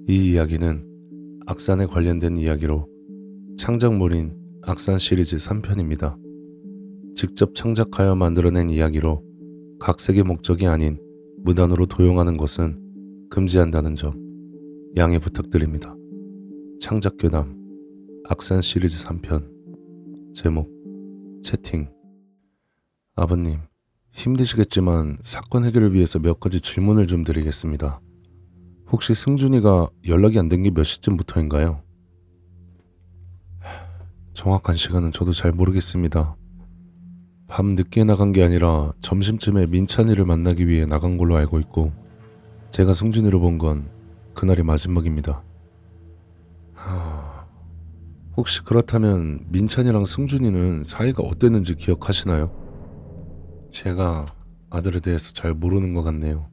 이 이야기는 악산에 관련된 이야기로 창작물인 악산 시리즈 3편입니다. 직접 창작하여 만들어낸 이야기로 각색의 목적이 아닌 무단으로 도용하는 것은 금지한다는 점 양해 부탁드립니다. 창작교담 악산 시리즈 3편 제목 채팅. 아버님, 힘드시겠지만 사건 해결을 위해서 몇 가지 질문을 좀 드리겠습니다. 혹시 승준이가 연락이 안 된 게 몇 시쯤부터인가요? 정확한 시간은 저도 잘 모르겠습니다. 밤 늦게 나간 게 아니라 점심쯤에 민찬이를 만나기 위해 나간 걸로 알고 있고, 제가 승준이를 본 건 그날이 마지막입니다. 혹시 그렇다면 민찬이랑 승준이는 사이가 어땠는지 기억하시나요? 제가 아들에 대해서 잘 모르는 것 같네요.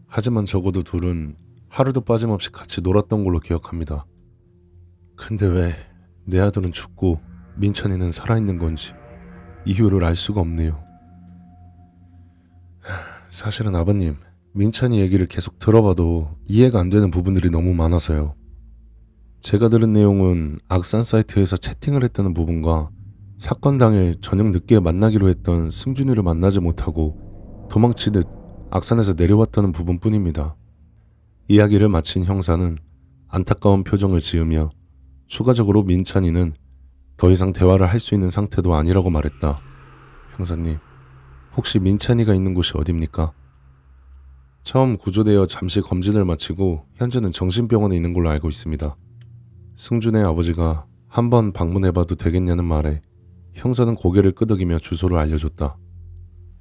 하지만 적어도 둘은 하루도 빠짐없이 같이 놀았던 걸로 기억합니다. 근데 왜 내 아들은 죽고 민찬이는 살아있는 건지 이유를 알 수가 없네요. 사실은 아버님, 민찬이 얘기를 계속 들어봐도 이해가 안 되는 부분들이 너무 많아서요. 제가 들은 내용은 악산 사이트에서 채팅을 했다는 부분과 사건 당일 저녁 늦게 만나기로 했던 승준이를 만나지 못하고 도망치듯 악산에서 내려왔다는 부분뿐입니다. 이야기를 마친 형사는 안타까운 표정을 지으며 추가적으로 민찬이는 더 이상 대화를 할 수 있는 상태도 아니라고 말했다. 형사님, 혹시 민찬이가 있는 곳이 어딥니까? 처음 구조되어 잠시 검진을 마치고 현재는 정신병원에 있는 걸로 알고 있습니다. 승준의 아버지가 한번 방문해봐도 되겠냐는 말에 형사는 고개를 끄덕이며 주소를 알려줬다.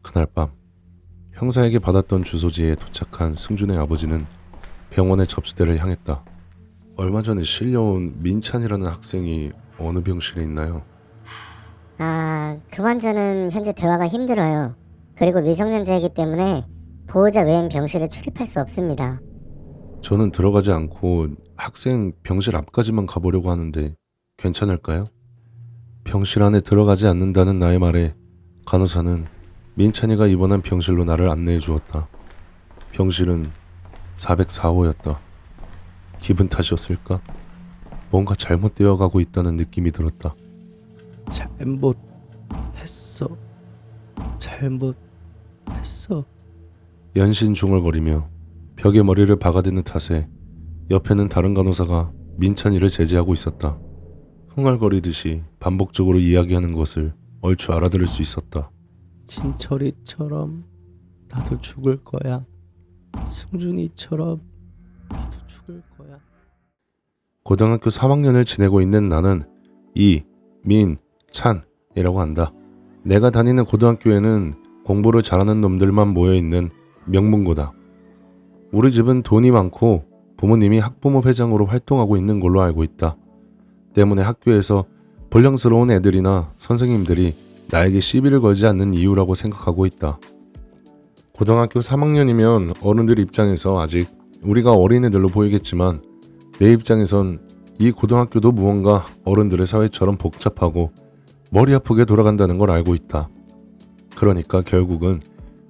그날 밤 형사에게 받았던 주소지에 도착한 승준의 아버지는 병원의 접수대를 향했다. 얼마 전에 실려온 민찬이라는 학생이 어느 병실에 있나요? 그 환자는 현재 대화가 힘들어요. 그리고 미성년자이기 때문에 보호자 외엔 병실에 출입할 수 없습니다. 저는 들어가지 않고 학생 병실 앞까지만 가보려고 하는데 괜찮을까요? 병실 안에 들어가지 않는다는 나의 말에 간호사는 민찬이가 입원한 병실로 나를 안내해 주었다. 병실은 404호였다. 기분 탓이었을까? 뭔가 잘못되어 가고 있다는 느낌이 들었다. 잘못했어. 연신 중얼거리며 벽에 머리를 박아대는 탓에 옆에는 다른 간호사가 민찬이를 제지하고 있었다. 흥얼거리듯이 반복적으로 이야기하는 것을 얼추 알아들을 수 있었다. 진철이처럼 나도 죽을 거야. 승준이처럼 나도 죽을 거야. 고등학교 3학년을 지내고 있는 나는 이민찬이라고 한다. 내가 다니는 고등학교에는 공부를 잘하는 놈들만 모여있는 명문고다. 우리 집은 돈이 많고 부모님이 학부모 회장으로 활동하고 있는 걸로 알고 있다. 때문에 학교에서 불량스러운 애들이나 선생님들이 나에게 시비를 걸지 않는 이유라고 생각하고 있다. 고등학교 3학년이면 어른들 입장에서 아직 우리가 어린애들로 보이겠지만 내 입장에선 이 고등학교도 무언가 어른들의 사회처럼 복잡하고 머리 아프게 돌아간다는 걸 알고 있다. 그러니까 결국은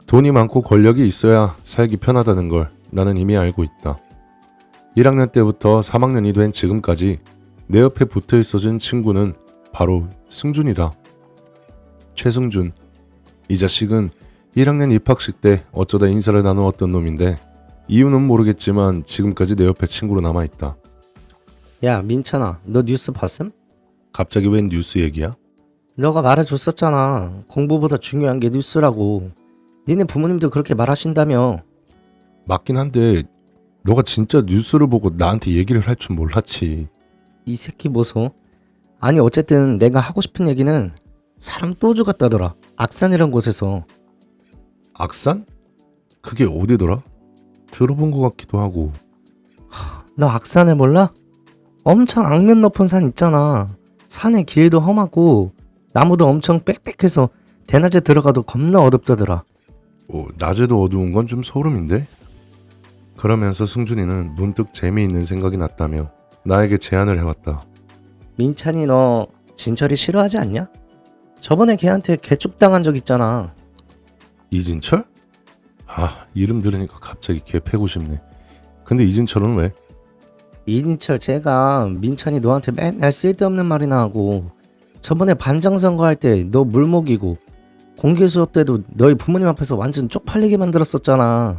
돈이 많고 권력이 있어야 살기 편하다는 걸 나는 이미 알고 있다. 1학년 때부터 3학년이 된 지금까지 내 옆에 붙어 있어준 친구는 바로 승준이다. 최승준. 이 자식은 1학년 입학식 때 어쩌다 인사를 나누었던 놈인데 이유는 모르겠지만 지금까지 내 옆에 친구로 남아있다. 야 민찬아, 너 뉴스 봤음? 갑자기 웬 뉴스 얘기야? 너가 말해줬었잖아. 공부보다 중요한 게 뉴스라고. 니네 부모님도 그렇게 말하신다며. 맞긴 한데 너가 진짜 뉴스를 보고 나한테 얘기를 할 줄 몰랐지. 이 새끼 보소. 아니 어쨌든 내가 하고 싶은 얘기는 사람 또 죽었다더라. 악산이란 곳에서. 악산? 그게 어디더라? 들어본 것 같기도 하고. 너 악산을 몰라? 엄청 악면 높은 산 있잖아. 산의 길도 험하고 나무도 엄청 빽빽해서 대낮에 들어가도 겁나 어둡다더라. 낮에도 어두운 건 좀 소름인데? 그러면서 승준이는 문득 재미있는 생각이 났다며 나에게 제안을 해왔다. 민찬이 너 진철이 싫어하지 않냐? 저번에 걔한테 개쪽당한 적 있잖아. 이진철? 이름 들으니까 갑자기 걔 패고 싶네. 근데 이진철은 왜? 이진철 쟤가 민찬이 너한테 맨날 쓸데없는 말이나 하고 저번에 반장 선거할 때 너 물먹이고 공개 수업 때도 너희 부모님 앞에서 완전 쪽팔리게 만들었었잖아.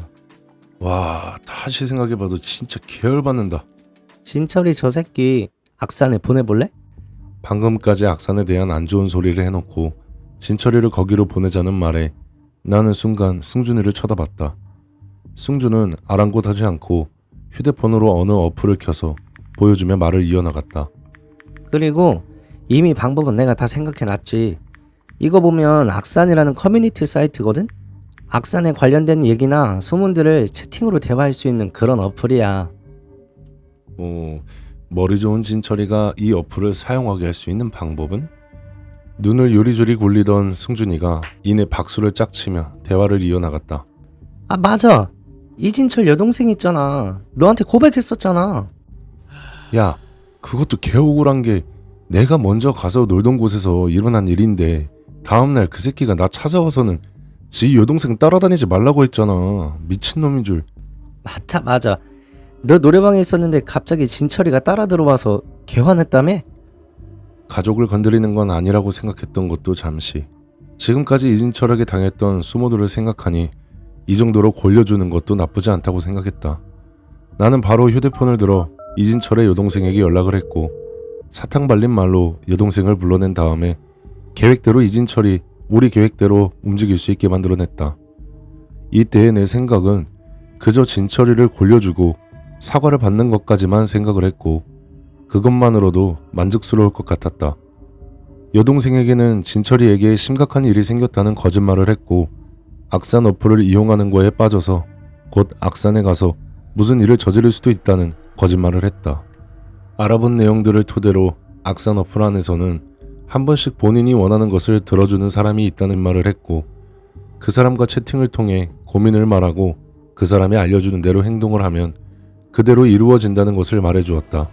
와, 다시 생각해봐도 진짜 계열받는다. 진철이 저 새끼 악산에 보내볼래? 방금까지 악산에 대한 안 좋은 소리를 해놓고 진철이를 거기로 보내자는 말에 나는 순간 승준이를 쳐다봤다. 승준은 아랑곳하지 않고 휴대폰으로 어느 어플을 켜서 보여주며 말을 이어나갔다. 그리고 이미 방법은 내가 다 생각해놨지. 이거 보면 악산이라는 커뮤니티 사이트거든? 악산에 관련된 얘기나 소문들을 채팅으로 대화할 수 있는 그런 어플이야. 머리 좋은 진철이가 이 어플을 사용하게 할 수 있는 방법은? 눈을 요리조리 굴리던 승준이가 이내 박수를 짝치며 대화를 이어나갔다. 아 맞아. 이진철 여동생 있잖아. 너한테 고백했었잖아. 야, 그것도 개 억울한 게 내가 먼저 가서 놀던 곳에서 일어난 일인데 다음날 그 새끼가 나 찾아와서는 지 여동생 따라다니지 말라고 했잖아. 미친놈인 줄. 맞아. 너 노래방에 있었는데 갑자기 진철이가 따라 들어와서 개화냈다며? 가족을 건드리는 건 아니라고 생각했던 것도 잠시. 지금까지 이진철에게 당했던 수모들을 생각하니 이 정도로 골려주는 것도 나쁘지 않다고 생각했다. 나는 바로 휴대폰을 들어 이진철의 여동생에게 연락을 했고 사탕 발린 말로 여동생을 불러낸 다음에 계획대로 이진철이 우리 계획대로 움직일 수 있게 만들어냈다. 이때의 내 생각은 그저 진철이를 골려주고 사과를 받는 것까지만 생각을 했고 그것만으로도 만족스러울 것 같았다. 여동생에게는 진철이에게 심각한 일이 생겼다는 거짓말을 했고 악산 어플을 이용하는 거에 빠져서 곧 악산에 가서 무슨 일을 저지를 수도 있다는 거짓말을 했다. 알아본 내용들을 토대로 악산 어플 안에서는 한 번씩 본인이 원하는 것을 들어주는 사람이 있다는 말을 했고 그 사람과 채팅을 통해 고민을 말하고 그 사람이 알려주는 대로 행동을 하면 그대로 이루어진다는 것을 말해주었다.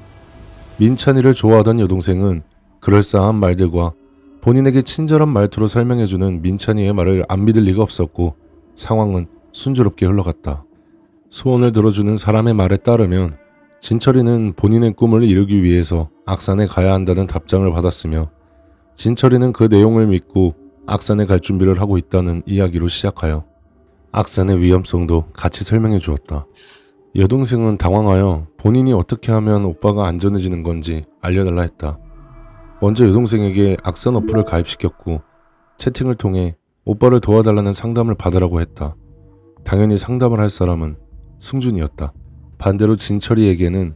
민찬이를 좋아하던 여동생은 그럴싸한 말들과 본인에게 친절한 말투로 설명해주는 민찬이의 말을 안 믿을 리가 없었고 상황은 순조롭게 흘러갔다. 소원을 들어주는 사람의 말에 따르면 진철이는 본인의 꿈을 이루기 위해서 악산에 가야 한다는 답장을 받았으며 진철이는 그 내용을 믿고 악산에 갈 준비를 하고 있다는 이야기로 시작하여 악산의 위험성도 같이 설명해 주었다. 여동생은 당황하여 본인이 어떻게 하면 오빠가 안전해지는 건지 알려달라 했다. 먼저 여동생에게 악산 어플을 가입시켰고 채팅을 통해 오빠를 도와달라는 상담을 받으라고 했다. 당연히 상담을 할 사람은 승준이었다. 반대로 진철이에게는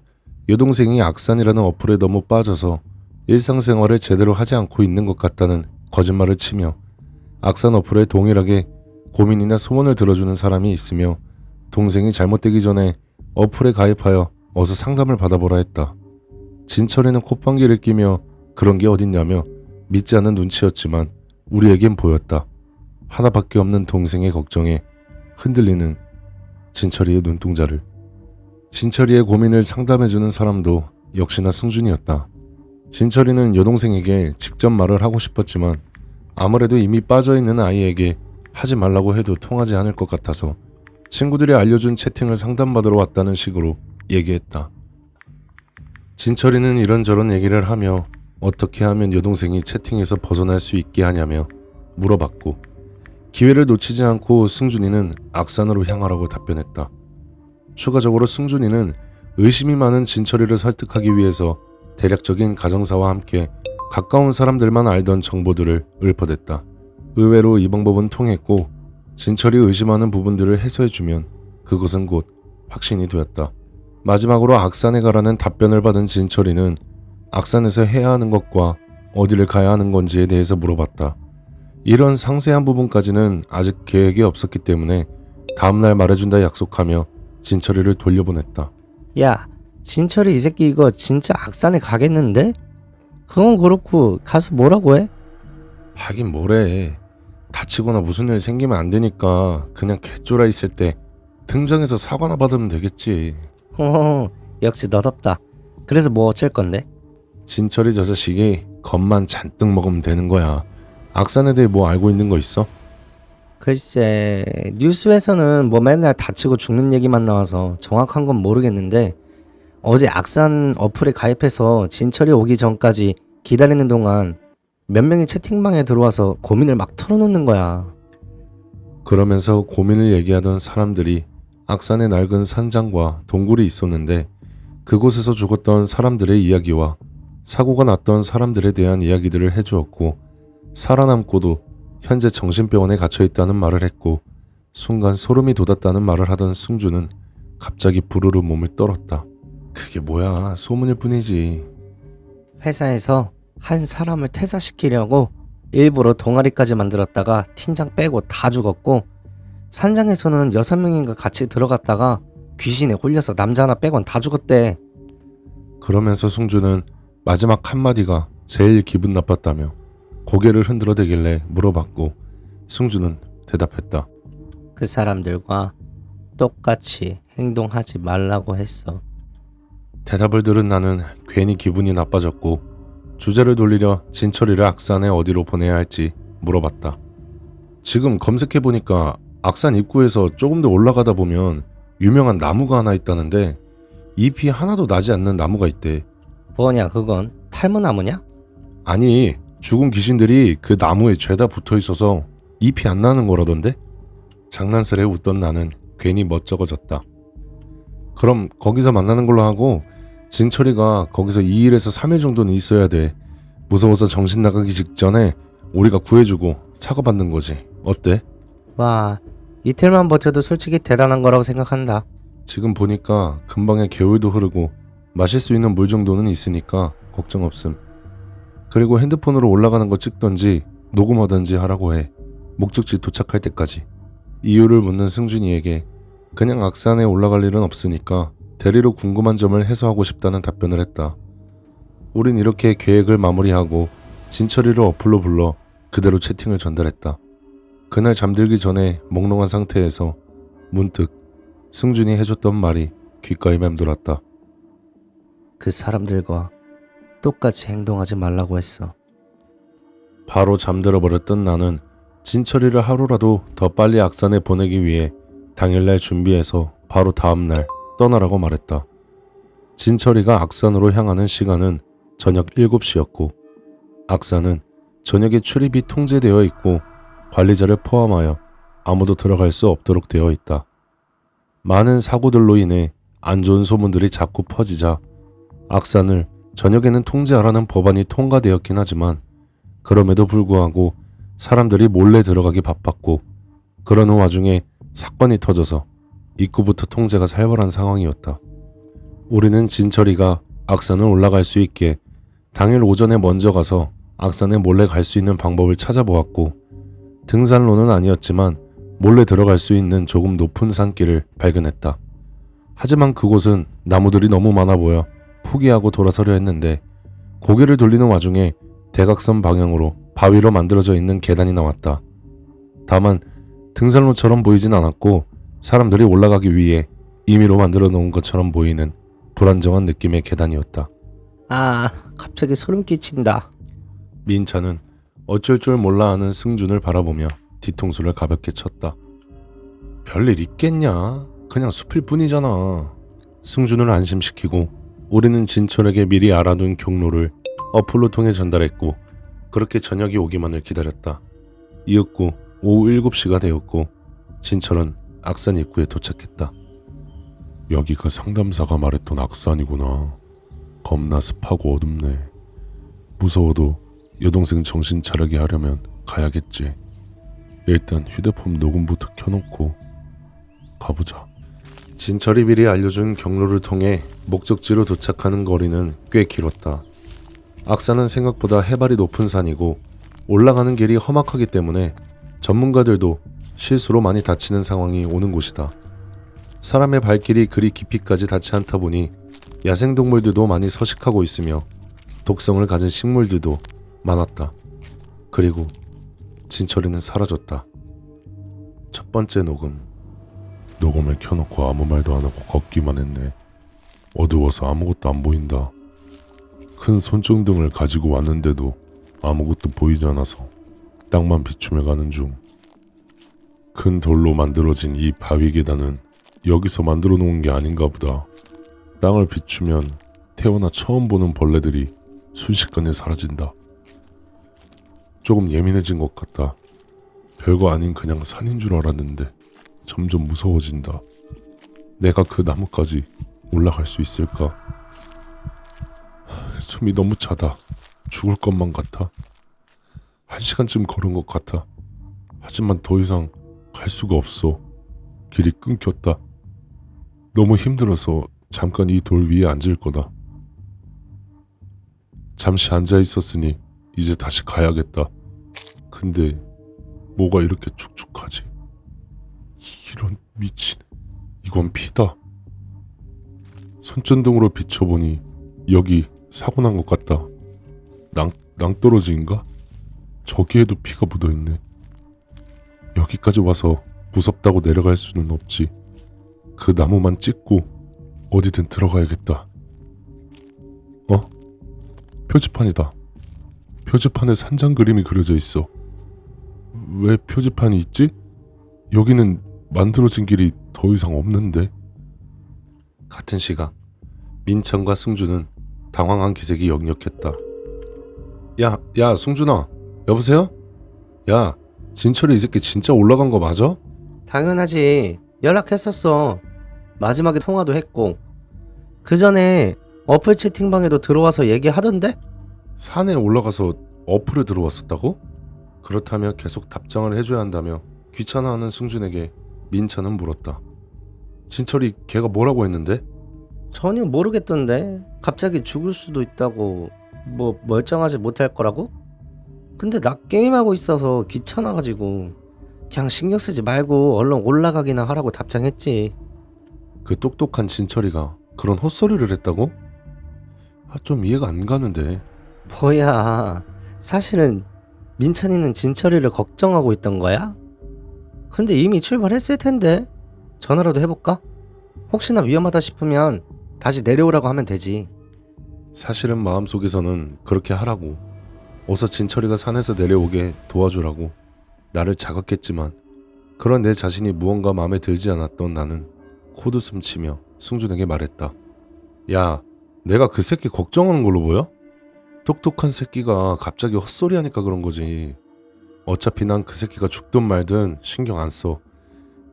여동생이 악산이라는 어플에 너무 빠져서 일상생활을 제대로 하지 않고 있는 것 같다는 거짓말을 치며 악산 어플에 동일하게 고민이나 소원을 들어주는 사람이 있으며 동생이 잘못되기 전에 어플에 가입하여 어서 상담을 받아보라 했다. 진철이는 콧방귀를 끼며 그런 게 어딨냐며 믿지 않는 눈치였지만 우리에겐 보였다. 하나밖에 없는 동생의 걱정에 흔들리는 진철이의 눈동자를. 진철이의 고민을 상담해주는 사람도 역시나 승준이었다. 진철이는 여동생에게 직접 말을 하고 싶었지만 아무래도 이미 빠져있는 아이에게 하지 말라고 해도 통하지 않을 것 같아서 친구들이 알려준 채팅을 상담받으러 왔다는 식으로 얘기했다. 진철이는 이런저런 얘기를 하며 어떻게 하면 여동생이 채팅에서 벗어날 수 있게 하냐며 물어봤고 기회를 놓치지 않고 승준이는 악산으로 향하라고 답변했다. 추가적으로 승준이는 의심이 많은 진철이를 설득하기 위해서 대략적인 가정사와 함께 가까운 사람들만 알던 정보들을 읊어댔다. 의외로 이 방법은 통했고 진철이 의심하는 부분들을 해소해주면 그것은 곧 확신이 되었다. 마지막으로 악산에 가라는 답변을 받은 진철이는 악산에서 해야 하는 것과 어디를 가야 하는 건지에 대해서 물어봤다. 이런 상세한 부분까지는 아직 계획이 없었기 때문에 다음날 말해준다 약속하며 진철이를 돌려보냈다. 야, 진철이 이 새끼 이거 진짜 악산에 가겠는데? 그건 그렇고 가서 뭐라고 해? 하긴 뭐래. 다치거나 무슨 일 생기면 안 되니까 그냥 개쫄아 있을 때 등장해서 사과나 받으면 되겠지. 역시 너답다. 그래서 뭐 어쩔 건데? 진철이 저 자식이 겁만 잔뜩 먹으면 되는 거야. 악산에 대해 뭐 알고 있는 거 있어? 글쎄, 뉴스에서는 뭐 맨날 다치고 죽는 얘기만 나와서 정확한 건 모르겠는데 어제 악산 어플에 가입해서 진철이 오기 전까지 기다리는 동안 몇 명이 채팅방에 들어와서 고민을 막 털어놓는 거야. 그러면서 고민을 얘기하던 사람들이 악산의 낡은 산장과 동굴이 있었는데 그곳에서 죽었던 사람들의 이야기와 사고가 났던 사람들에 대한 이야기들을 해주었고 살아남고도 현재 정신병원에 갇혀있다는 말을 했고 순간 소름이 돋았다는 말을 하던 승주는 갑자기 부르르 몸을 떨었다. 그게 뭐야, 소문일 뿐이지. 회사에서 한 사람을 퇴사시키려고 일부러 동아리까지 만들었다가 팀장 빼고 다 죽었고, 산장에서는 6명인가 같이 들어갔다가 귀신에 홀려서 남자 하나 빼곤 다 죽었대. 그러면서 승주는 마지막 한마디가 제일 기분 나빴다며 고개를 흔들어대길래 물어봤고 승주는 대답했다. 그 사람들과 똑같이 행동하지 말라고 했어. 대답을 들은 나는 괜히 기분이 나빠졌고 주제를 돌리려 진철이를 악산에 어디로 보내야 할지 물어봤다. 지금 검색해보니까 악산 입구에서 조금 더 올라가다 보면 유명한 나무가 하나 있다는데 잎이 하나도 나지 않는 나무가 있대. 뭐냐 그건? 탈모나무냐? 아니, 죽은 귀신들이 그 나무에 죄다 붙어있어서 잎이 안 나는 거라던데? 장난스레 웃던 나는 괜히 멋쩍어졌다. 그럼 거기서 만나는 걸로 하고 진철이가 거기서 2일에서 3일 정도는 있어야 돼. 무서워서 정신 나가기 직전에 우리가 구해주고 사과받는 거지. 어때? 와, 이틀만 버텨도 솔직히 대단한 거라고 생각한다. 지금 보니까 금방에 개울도 흐르고 마실 수 있는 물 정도는 있으니까 걱정 없음. 그리고 핸드폰으로 올라가는 거 찍던지 녹음하던지 하라고 해. 목적지 도착할 때까지. 이유를 묻는 승준이에게 그냥 악산에 올라갈 일은 없으니까 대리로 궁금한 점을 해소하고 싶다는 답변을 했다. 우린 이렇게 계획을 마무리하고 진철이를 어플로 불러 그대로 채팅을 전달했다. 그날 잠들기 전에 몽롱한 상태에서 문득 승준이 해줬던 말이 귓가에 맴돌았다. 그 사람들과 똑같이 행동하지 말라고 했어. 바로 잠들어 버렸던 나는 진철이를 하루라도 더 빨리 악산에 보내기 위해 당일날 준비해서 바로 다음날 떠나라고 말했다. 진철이가 악산으로 향하는 시간은 저녁 7시였고 악산은 저녁에 출입이 통제되어 있고 관리자를 포함하여 아무도 들어갈 수 없도록 되어 있다. 많은 사고들로 인해 안 좋은 소문들이 자꾸 퍼지자 악산을 저녁에는 통제하라는 법안이 통과되었긴 하지만 그럼에도 불구하고 사람들이 몰래 들어가기 바빴고 그러는 와중에 사건이 터져서 입구부터 통제가 살벌한 상황이었다. 우리는 진철이가 악산을 올라갈 수 있게 당일 오전에 먼저 가서 악산에 몰래 갈 수 있는 방법을 찾아보았고 등산로는 아니었지만 몰래 들어갈 수 있는 조금 높은 산길을 발견했다. 하지만 그곳은 나무들이 너무 많아 보여 포기하고 돌아서려 했는데 고개를 돌리는 와중에 대각선 방향으로 바위로 만들어져 있는 계단이 나왔다. 다만 등산로처럼 보이진 않았고 사람들이 올라가기 위해 임의로 만들어 놓은 것처럼 보이는 불안정한 느낌의 계단이었다. 아, 갑자기 소름 끼친다. 민차는 어쩔 줄 몰라 하는 승준을 바라보며 뒤통수를 가볍게 쳤다. 별일 있겠냐? 그냥 숲일 뿐이잖아. 승준을 안심시키고 우리는 진철에게 미리 알아둔 경로를 어플로 통해 전달했고 그렇게 저녁이 오기만을 기다렸다. 이윽고 오후 7시가 되었고 진철은 악산 입구에 도착했다. 여기가 상담사가 말했던 악산이구나. 겁나 습하고 어둡네. 무서워도 여동생 정신 차리게 하려면 가야겠지. 일단 휴대폰 녹음부터 켜놓고 가보자. 진철이 미리 알려준 경로를 통해 목적지로 도착하는 거리는 꽤 길었다. 악산은 생각보다 해발이 높은 산이고 올라가는 길이 험악하기 때문에 전문가들도 실수로 많이 다치는 상황이 오는 곳이다. 사람의 발길이 그리 깊이까지 닿지 않다 보니 야생동물들도 많이 서식하고 있으며 독성을 가진 식물들도 많았다. 그리고 진철이는 사라졌다. 첫 번째 녹음. 녹음을 켜놓고 아무 말도 안 하고 걷기만 했네. 어두워서 아무것도 안 보인다. 큰 손전등을 가지고 왔는데도 아무것도 보이지 않아서 땅만 비추며 가는 중. 큰 돌로 만들어진 이 바위 계단은 여기서 만들어 놓은 게 아닌가 보다. 땅을 비추면 태어나 처음 보는 벌레들이 순식간에 사라진다. 조금 예민해진 것 같다. 별거 아닌 그냥 산인 줄 알았는데 점점 무서워진다. 내가 그 나무까지 올라갈 수 있을까? 숨이 너무 차다. 죽을 것만 같아. 1시간쯤 걸은 것 같아. 하지만 더 이상 갈 수가 없어. 길이 끊겼다. 너무 힘들어서 잠깐 이 돌 위에 앉을 거다. 잠시 앉아 있었으니 이제 다시 가야겠다. 근데 뭐가 이렇게 축축하지? 이런 미친, 이건 피다. 손전등으로 비춰보니 여기 사고 난 것 같다. 낭떠러지인가? 저기에도 피가 묻어있네. 여기까지 와서 무섭다고 내려갈 수는 없지. 그 나무만 찍고 어디든 들어가야겠다. 표지판이다. 표지판에 산장 그림이 그려져 있어. 왜 표지판이 있지? 여기는 만들어진 길이 더 이상 없는데. 같은 시각 민찬과 승주는 당황한 기색이 역력했다. 야 승준아, 여보세요? 야, 진철이 이 새끼 진짜 올라간 거 맞아? 당연하지. 연락했었어. 마지막에 통화도 했고. 그 전에 어플 채팅방에도 들어와서 얘기하던데? 산에 올라가서 어플에 들어왔었다고? 그렇다면 계속 답장을 해줘야 한다며 귀찮아하는 승준에게 민찬은 물었다. 진철이 걔가 뭐라고 했는데? 전혀 모르겠던데. 갑자기 죽을 수도 있다고. 뭐 멀쩡하지 못할 거라고? 근데 나 게임하고 있어서 귀찮아가지고 그냥 신경 쓰지 말고 얼른 올라가기나 하라고 답장했지. 그 똑똑한 진철이가 그런 헛소리를 했다고? 좀 이해가 안 가는데. 뭐야, 사실은 민찬이는 진철이를 걱정하고 있던 거야? 근데 이미 출발했을 텐데. 전화라도 해볼까? 혹시나 위험하다 싶으면 다시 내려오라고 하면 되지. 사실은 마음속에서는 그렇게 하라고, 어서 진철이가 산에서 내려오게 도와주라고 나를 자극했지만, 그런 내 자신이 무언가 마음에 들지 않았던 나는 코웃음 치며 승준에게 말했다. 야, 내가 그 새끼 걱정하는 걸로 보여? 똑똑한 새끼가 갑자기 헛소리하니까 그런 거지. 어차피 난 그 새끼가 죽든 말든 신경 안 써.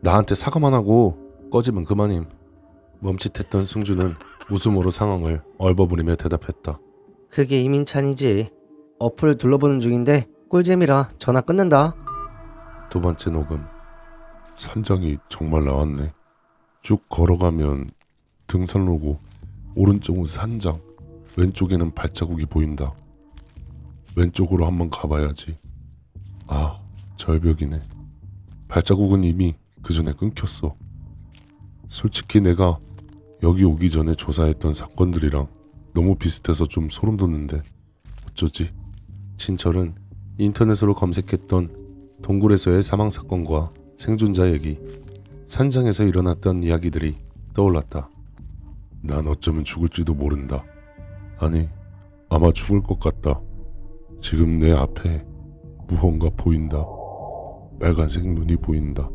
나한테 사과만 하고 꺼지면 그만임. 멈칫했던 승준은 웃음으로 상황을 얼버무리며 대답했다. 그게 이민찬이지. 어플 둘러보는 중인데 꿀잼이라 전화 끊는다. 두 번째 녹음. 산장이 정말 나왔네. 쭉 걸어가면 등산로고 오른쪽은 산장, 왼쪽에는 발자국이 보인다. 왼쪽으로 한번 가봐야지. 아, 절벽이네. 발자국은 이미 그 전에 끊겼어. 솔직히 내가 여기 오기 전에 조사했던 사건들이랑 너무 비슷해서 좀 소름 돋는데 어쩌지? 진철은 인터넷으로 검색했던 동굴에서의 사망사건과 생존자 얘기, 산장에서 일어났던 이야기들이 떠올랐다. 난 어쩌면 죽을지도 모른다. 아니, 아마 죽을 것 같다. 지금 내 앞에 무언가 보인다. 빨간색 눈이 보인다.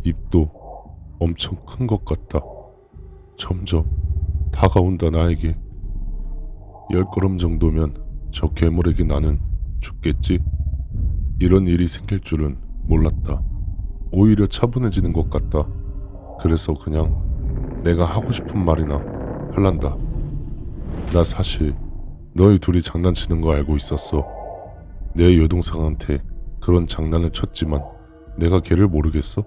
입도 엄청 큰 것 같다. 점점 다가온다 나에게. 10걸음 정도면 저 괴물에게 나는 죽겠지? 이런 일이 생길 줄은 몰랐다. 오히려 차분해지는 것 같다. 그래서 그냥 내가 하고 싶은 말이나 할란다. 나 사실 너희 둘이 장난치는 거 알고 있었어. 내 여동생한테 그런 장난을 쳤지만 내가 걔를 모르겠어?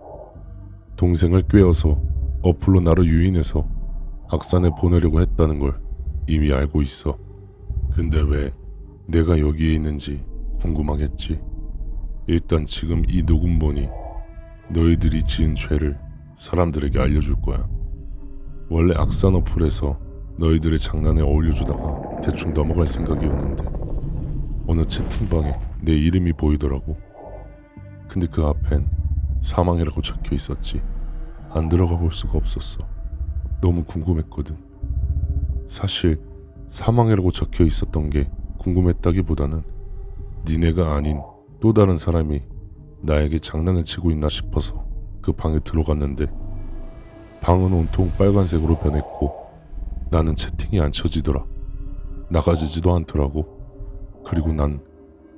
동생을 꿰어서 어플로 나를 유인해서 악산에 보내려고 했다는 걸 이미 알고 있어. 근데 왜 내가 여기에 있는지 궁금하겠지? 일단 지금 이 녹음 보니 너희들이 지은 죄를 사람들에게 알려줄 거야. 원래 악산 어플에서 너희들의 장난에 어울려주다가 대충 넘어갈 생각이었는데 어느 채팅방에 내 이름이 보이더라고. 근데 그 앞엔 사망이라고 적혀 있었지. 안 들어가 볼 수가 없었어. 너무 궁금했거든. 사실 사망이라고 적혀 있었던 게 궁금했다기보다는 니네가 아닌 또 다른 사람이 나에게 장난을 치고 있나 싶어서 그 방에 들어갔는데 방은 온통 빨간색으로 변했고 나는 채팅이 안 쳐지더라. 나가지지도 않더라고. 그리고 난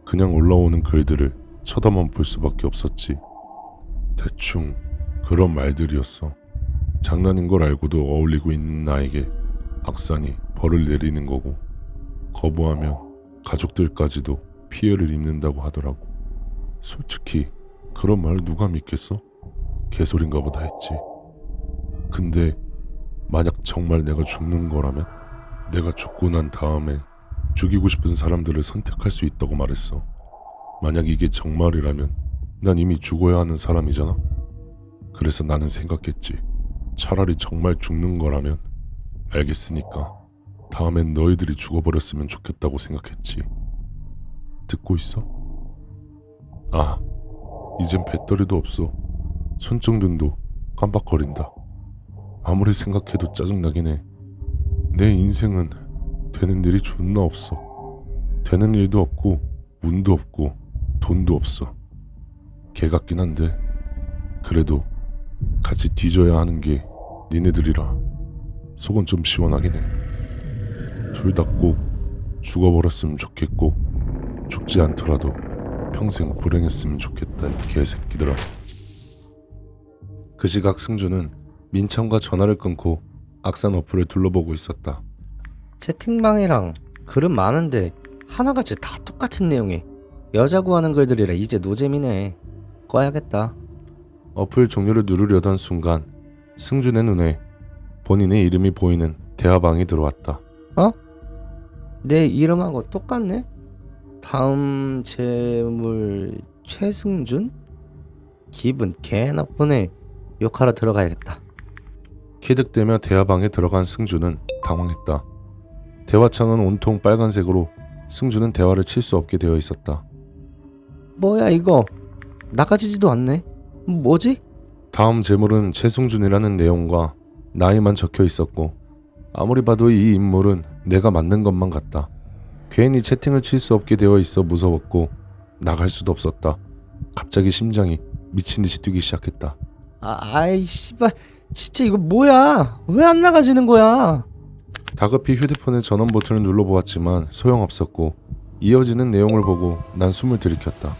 그냥 올라오는 글들을 쳐다만 볼 수밖에 없었지. 대충 그런 말들이었어. 장난인 걸 알고도 어울리고 있는 나에게 악산이 벌을 내리는 거고, 거부하면 가족들까지도 피해를 입는다고 하더라고. 솔직히 그런 말을 누가 믿겠어? 개소린가 보다 했지. 근데 만약 정말 내가 죽는 거라면, 내가 죽고 난 다음에 죽이고 싶은 사람들을 선택할 수 있다고 말했어. 만약 이게 정말이라면 난 이미 죽어야 하는 사람이잖아. 그래서 나는 생각했지. 차라리 정말 죽는 거라면 알겠으니까 다음엔 너희들이 죽어버렸으면 좋겠다고 생각했지. 듣고 있어? 아, 이젠 배터리도 없어. 손정등도 깜빡거린다. 아무리 생각해도 짜증나긴 해. 내 인생은 되는 일이 존나 없어. 되는 일도 없고 운도 없고 돈도 없어. 개 같긴 한데 그래도 같이 뒤져야 하는 게 니네들이라 속은 좀 시원하긴 해. 둘 다 꼭 죽어버렸으면 좋겠고, 죽지 않더라도 평생 불행했으면 좋겠다, 이 개새끼들아. 그 시각 승주는 민찬과 전화를 끊고 악산 어플을 둘러보고 있었다. 채팅방이랑 글은 많은데 하나같이 다 똑같은 내용에 여자 구하는 글들이라 이제 노잼이네. 꺼야겠다. 어플 종료를 누르려던 순간 승준의 눈에 본인의 이름이 보이는 대화방이 들어왔다. 내 이름하고 똑같네? 다음 재물 최승준? 기분 개 나쁘네. 욕하러 들어가야겠다. 키득대며 대화방에 들어간 승준은 당황했다. 대화창은 온통 빨간색으로 승준은 대화를 칠 수 없게 되어 있었다. 뭐야 이거? 나가지지도 않네. 뭐지? 다음 재물은 최승준이라는 내용과 나이만 적혀 있었고, 아무리 봐도 이 인물은 내가 맞는 것만 같다. 괜히 채팅을 칠 수 없게 되어 있어 무서웠고 나갈 수도 없었다. 갑자기 심장이 미친 듯이 뛰기 시작했다. 아이 씨발 진짜 이거 뭐야? 왜 안 나가지는 거야? 다급히 휴대폰의 전원 버튼을 눌러보았지만 소용없었고, 이어지는 내용을 보고 난 숨을 들이켰다.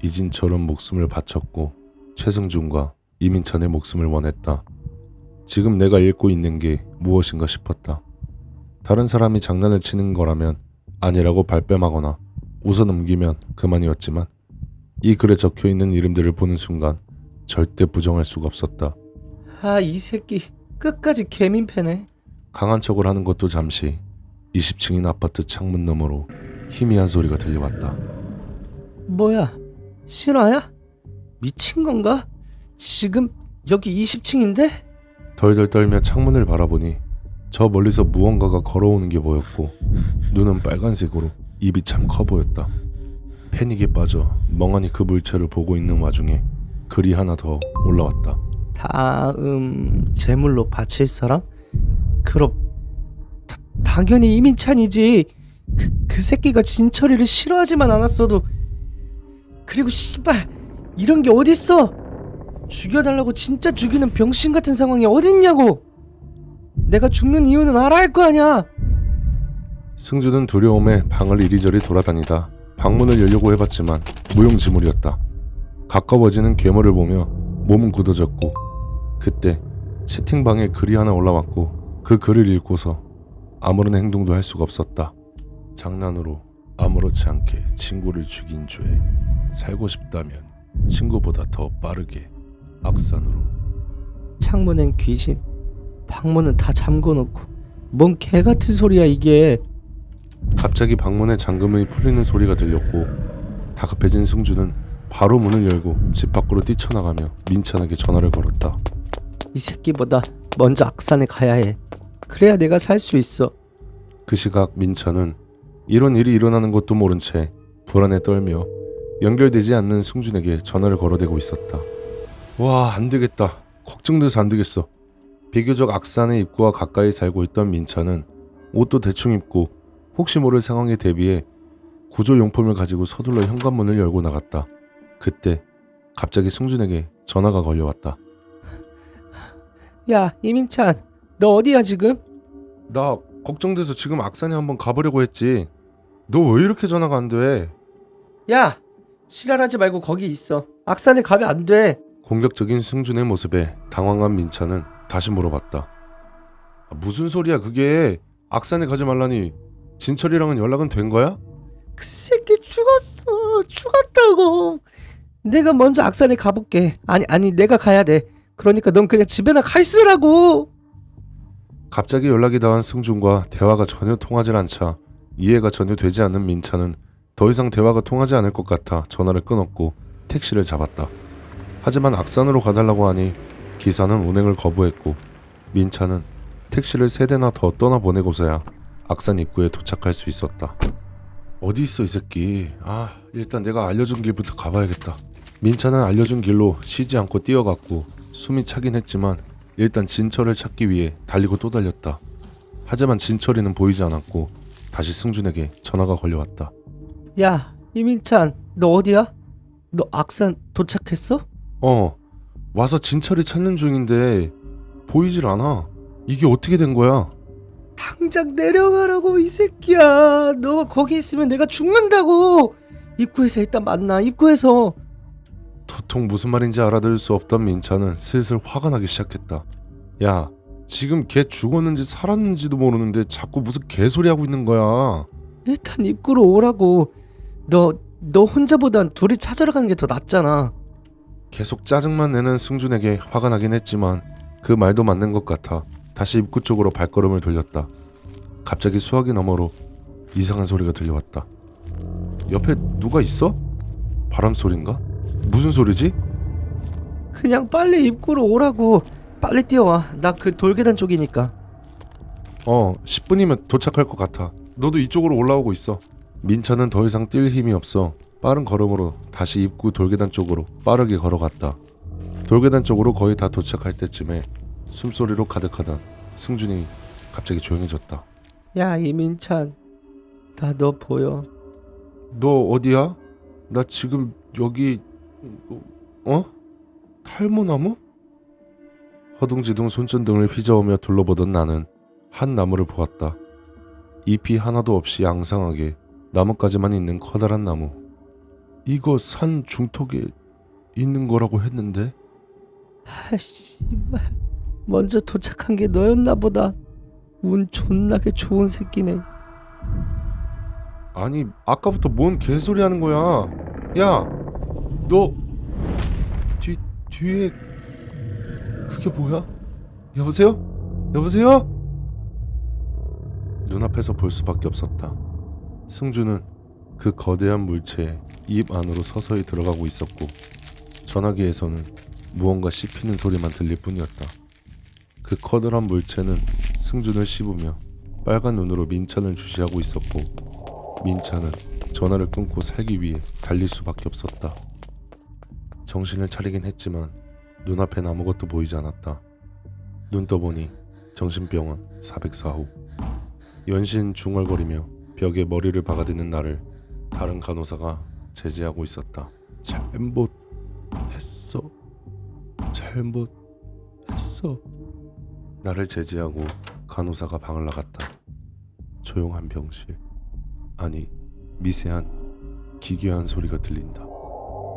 이진처럼 목숨을 바쳤고 최승준과 이민찬의 목숨을 원했다. 지금 내가 읽고 있는 게 무엇인가 싶었다. 다른 사람이 장난을 치는 거라면 아니라고 발뺌하거나 웃어넘기면 그만이었지만, 이 글에 적혀있는 이름들을 보는 순간 절대 부정할 수가 없었다. 아 이 새끼 끝까지 개민패네. 강한 척을 하는 것도 잠시 20층인 아파트 창문 너머로 희미한 소리가 들려왔다. 뭐야? 실화야? 미친 건가? 지금 여기 20층인데? 덜덜 떨며 창문을 바라보니 저 멀리서 무언가가 걸어오는 게 보였고, 눈은 빨간색으로 입이 참 커 보였다. 패닉에 빠져 멍하니 그 물체를 보고 있는 와중에 글이 하나 더 올라왔다. 다음 제물로 바칠 사람? 그럼 당연히 이민찬이지. 그 새끼가 진철이를 싫어하지만 않았어도. 그리고 씨발 이런 게 어딨어? 죽여달라고 진짜 죽이는 병신 같은 상황이 어딨냐고. 내가 죽는 이유는 알아야 할 거 아니야. 승준은 두려움에 방을 이리저리 돌아다니다 방문을 열려고 해봤지만 무용지물이었다. 가까워지는 괴물을 보며 몸은 굳어졌고, 그때 채팅방에 글이 하나 올라왔고 그 글을 읽고서 아무런 행동도 할 수가 없었다. 장난으로 아무렇지 않게 친구를 죽인 죄, 살고 싶다면 친구보다 더 빠르게 악산으로. 창문엔 귀신, 방문은 다 잠궈놓고 뭔 개같은 소리야 이게. 갑자기 방문에 잠금이 풀리는 소리가 들렸고, 다급해진 승주는 바로 문을 열고 집 밖으로 뛰쳐나가며 민찬에게 전화를 걸었다. 이 새끼보다 먼저 악산에 가야 해. 그래야 내가 살 수 있어. 그 시각 민찬은 이런 일이 일어나는 것도 모른 채 불안에 떨며 연결되지 않는 승준에게 전화를 걸어대고 있었다. 와, 안되겠다. 걱정돼서 안되겠어. 비교적 악산의 입구와 가까이 살고 있던 민찬은 옷도 대충 입고 혹시 모를 상황에 대비해 구조용품을 가지고 서둘러 현관문을 열고 나갔다. 그때 갑자기 승준에게 전화가 걸려왔다. 야 이민찬, 너 어디야 지금? 나 걱정돼서 지금 악산에 한번 가보려고 했지. 너 왜 이렇게 전화가 안 돼? 야, 지랄하지 말고 거기 있어. 악산에 가면 안 돼. 공격적인 승준의 모습에 당황한 민찬은 다시 물어봤다. 무슨 소리야 그게? 악산에 가지 말라니. 진철이랑은 연락은 된 거야? 그 새끼 죽었어. 죽었다고. 내가 먼저 악산에 가볼게. 아니 내가 가야 돼. 그러니까 넌 그냥 집에나 가 있으라고. 갑자기 연락이 닿은 승준과 대화가 전혀 통하질 않자 이해가 전혀 되지 않는 민찬은 더 이상 대화가 통하지 않을 것 같아 전화를 끊었고 택시를 잡았다. 하지만 악산으로 가달라고 하니 기사는 운행을 거부했고 민찬은 택시를 3대나 더 떠나보내고서야 악산 입구에 도착할 수 있었다. 어디 있어 이 새끼. 일단 내가 알려준 길부터 가봐야겠다. 민찬은 알려준 길로 쉬지 않고 뛰어갔고 숨이 차긴 했지만 일단 진철을 찾기 위해 달리고 또 달렸다. 하지만 진철이는 보이지 않았고 다시 승준에게 전화가 걸려왔다. 야, 이민찬, 너 어디야? 너 악산 도착했어? 와서 진철이 찾는 중인데 보이질 않아. 이게 어떻게 된 거야? 당장 내려가라고 이 새끼야. 너 거기 있으면 내가 죽는다고. 입구에서 일단 만나. 입구에서. 도통 무슨 말인지 알아들을 수 없던 민찬은 슬슬 화가 나기 시작했다. 야, 지금 걔 죽었는지 살았는지도 모르는데 자꾸 무슨 개소리 하고 있는 거야. 일단 입구로 오라고. 너 혼자보단 둘이 찾아러 가는 게 더 낫잖아. 계속 짜증만 내는 승준에게 화가 나긴 했지만 그 말도 맞는 것 같아 다시 입구 쪽으로 발걸음을 돌렸다. 갑자기 수화기 너머로 이상한 소리가 들려왔다. 옆에 누가 있어? 바람 소린가? 무슨 소리지? 그냥 빨리 입구로 오라고. 빨리 뛰어와. 나 그 돌계단 쪽이니까. 10분이면 도착할 것 같아. 너도 이쪽으로 올라오고 있어. 민찬은 더 이상 뛸 힘이 없어 빠른 걸음으로 다시 입구 돌계단 쪽으로 빠르게 걸어갔다. 돌계단 쪽으로 거의 다 도착할 때쯤에 숨소리로 가득하던 승준이 갑자기 조용해졌다. 야, 이민찬. 나 너 보여. 너 어디야? 나 지금 여기 탈모나무? 허둥지둥 손전등을 휘저으며 둘러보던 나는 한 나무를 보았다. 잎이 하나도 없이 앙상하게 나뭇가지만 있는 커다란 나무. 이거 산 중턱에 있는 거라고 했는데? 씨발. 먼저 도착한 게 너였나 보다. 운 존나게 좋은 새끼네. 아니 아까부터 뭔 개소리 하는 거야. 야, 너 뒤에 그게 뭐야? 여보세요? 여보세요? 눈앞에서 볼 수밖에 없었다. 승주는 그 거대한 물체에 입 안으로 서서히 들어가고 있었고 전화기에서는 무언가 씹히는 소리만 들릴 뿐이었다. 그 커다란 물체는 승준을 씹으며 빨간 눈으로 민찬을 주시하고 있었고 민찬은 전화를 끊고 살기 위해 달릴 수밖에 없었다. 정신을 차리긴 했지만 눈앞엔 아무것도 보이지 않았다. 눈 떠보니 정신병원 404호. 연신 중얼거리며 벽에 머리를 박아대는 나를 다른 간호사가 제지하고 있었다. 잘못했어. 나를 제지하고 간호사가 방을 나갔다. 조용한 병실. 아니, 미세한 기괴한 소리가 들린다.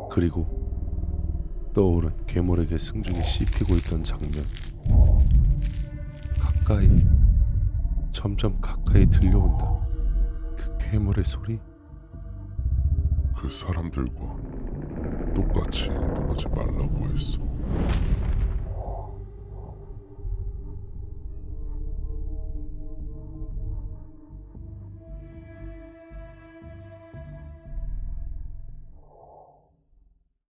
그리고 떠오른 괴물에게 승준이 씹히고 있던 장면. 가까이, 점점 가까이 들려온다. 그 괴물의 소리. 그 사람들과 똑같이 행동하지 말라고 했어.